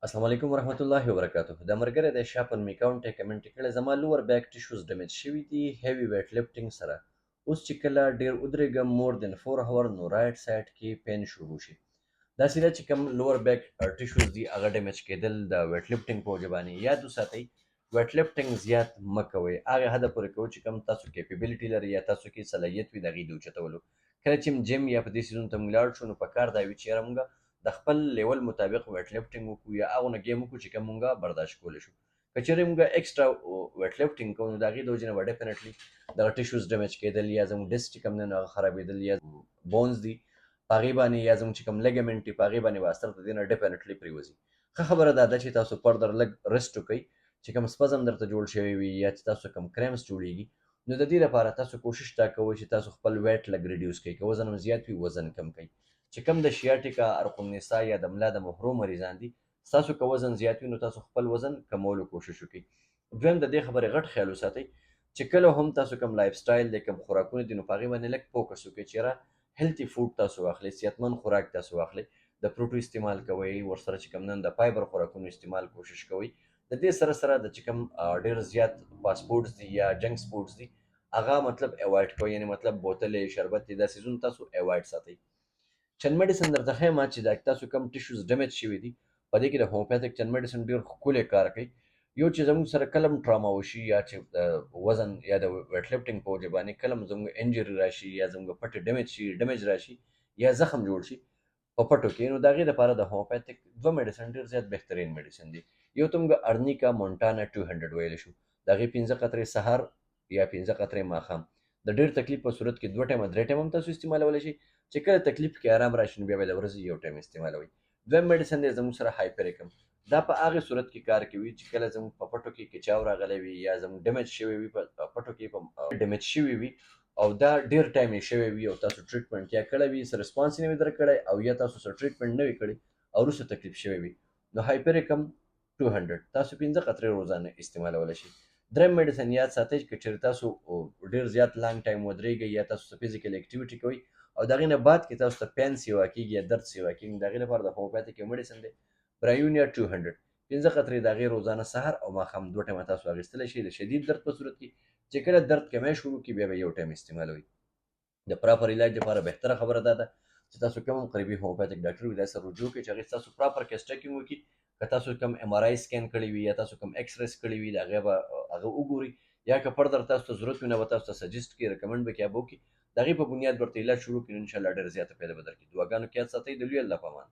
السلام علیکم ورحمت الله وبرکاته. د مرګره د شاپن می کاونټ کمنټ کړه زما لور بیک ټیشوز ډیمیج شوی دي هیوی ویټ لفټینګ سره. اوس چې کله ډیر ودرېږم مور دین 4 اور نو رائټ سایډ کې پین شروع شي. دا سیده چې کوم لور بیک ټیشوز دي هغه ډیمیج کېدل د ویټ لفټینګ په وجه باندې یاد وساتئ. ویټ لفټینګ زیات مکوئ هغه حد پورې کوئ چې کوم تاسو کیپیبلیټي لري یا تاسو کې صلاحیت وي د هغې د اوچتولو. کله چې جیم یا په دې سیزونو ته موږ لاړ شو نو په کار دا وي چې یاره موږ د خپل لیول مطابق ویټ لفټینګ وکړو یا هغه نه ګیم وکړو چې کوم موږ برداشت کولی شو. که چېرې موږ ایکسټرا ویټ لفټینګ کوو نو د هغې د وجې نه به ډیفینټلی دغه ټیشوز ډیمیج کېدل یا زموږ ډسک چې کوم دی نو هغه خرابېدل یا بونز دي په هغې باندې یا زموږ چې کوم لیګمنټ دي په هغې باندې به اثر د دې نه ډیفینټلی پرېوځي. ښه خبره دا ده چې تاسو فردر لږ ریسټ وکئ چې کوم سپزم درته جوړ شوی وي یا چې تاسو کوم کرېمس جوړېږي نو د دې لپاره تاسو کوشش دا کوئ چې تاسو خپل ویټ لږ ریډیوس کړئ. که وزن هم زیات وي وزن کم کړئ. چې کوم د شیاټیکا ارقم نسا یا د ملا د مهرو مریضان دي ستاسو که وزن زیات وي نو تاسو خپل وزن کمولو کوشش وکړئ. دویم د دې خبرې غټ خیال وساتئ چې کله هم تاسو کوم لایف سټایل دی کوم خوراکونه دي نو په هغې باندې لږ فوکس وکړئ چې یاره هیلتي فوډ تاسو واخلئ صحتمند خوراک تاسو واخلئ د پروټو استعمال کوئ ورسره چې کوم نن د فایبر خوراکونو استعمال کوشش کوئ. د دې سره سره د چې کوم ډېر زیات فاسټ فوډز دي یا جنکس فوډز دي هغه مطلب اوایډ کوئ یعنې مطلب بوتلې شربت دي دا سیزونه تاسو اوایډ ساتئ. چند میډیسن درته ښیم چې دا تاسو کوم ټیشوز ډیمیج شوي دي په دې کې د هومیوپیتھک چند میډیسن ډېر ښکلی کار کوي. یو چې زموږ سره کله هم ټراما وشي یا چې د وزن یا د ویټ لفټینګ په وجه باندې کله هم زموږ انجري راشي یا زموږ پټې ډیمیج راشي یا زخم جوړ شي په پټو کې نو د هغې دپاره د هومیوپیتھک دوه میډیسن ډېر زیات بهترین میډیسن دي. یو ته موږ ارنیکا مونټانا 200 ویلی شو د هغې 15 قطرې سهار یا 15 قطرې ماښام د ډېر تکلیف په صورت کې 2 ټایمه 3 ټایمه هم تاسو استعمالولی شي. چې کله تکلیف کې آرام راشي نو بیا به د ورځې یو ټایم استعمالوئ. دویم میډیسن دی زموږ سره هایپریکم دا په هغې صورت کې کار کوي چې کله زموږ په پټو کې کچاو راغلی وي یا زموږ ډیمیج شوی وي په پټو کې په ډیمیج شوي وي او دا ډېر ټایم یې شوی وي او تاسو ټریټمنټ یا کړی وي څه رسپانس یې نه وي درکړی او یا تاسو څه ټریټمنټ نه وي کړی او وروسته تکلیف شوی وي نو هایپریکم 200 تاسو 15 قطرې روزانه استعمالولی شي. دریم میډیسن یاد ساتئ چې چېرې تاسو ډېر زیات لانګ ټایم ودرېږئ یا تاسو څه فزیکل اکټیویټي کوئ او د هغې نه بعد کې تاسو ته پین سیوا کېږي یا درد سیوا کېږي د هغې لپاره د هومیوپیتھک یو میډیسن دی برایونیا 200 15 قطرې د هغې روزانه سهار او ماښام 2 ټایمه تاسو اخیستلی شئ د شدید درد په صورت کې چې کله درد کمی شروع کړي بیا به یو ټایم استعمالوئ. د پراپر علاج لپاره بهتره خبره دا ده چې تاسو کوم هم قریبي هومیوپیتھک ډاکټر وي داسې سره رجوع کړئ چې هغې ستاسو پراپر کیس چیکینګ وکړي. که تاسو کوم ایم آر آی سکین کړی وي یا تاسو کوم ایکس ریز کړي وي د هغې به هغه وګوري یا که فردر تاسو ته ضرورت وي نو به تاسو ته سجیسټ کړي ریکمنډ به کړي هغه به وکړي د هغې په بنیاد ورته علاج شروع کړي نو انشاءالله ډېر زیاته فایده به درکړي. دعاګانو کې یاد ساتئ د لوی الله په امان.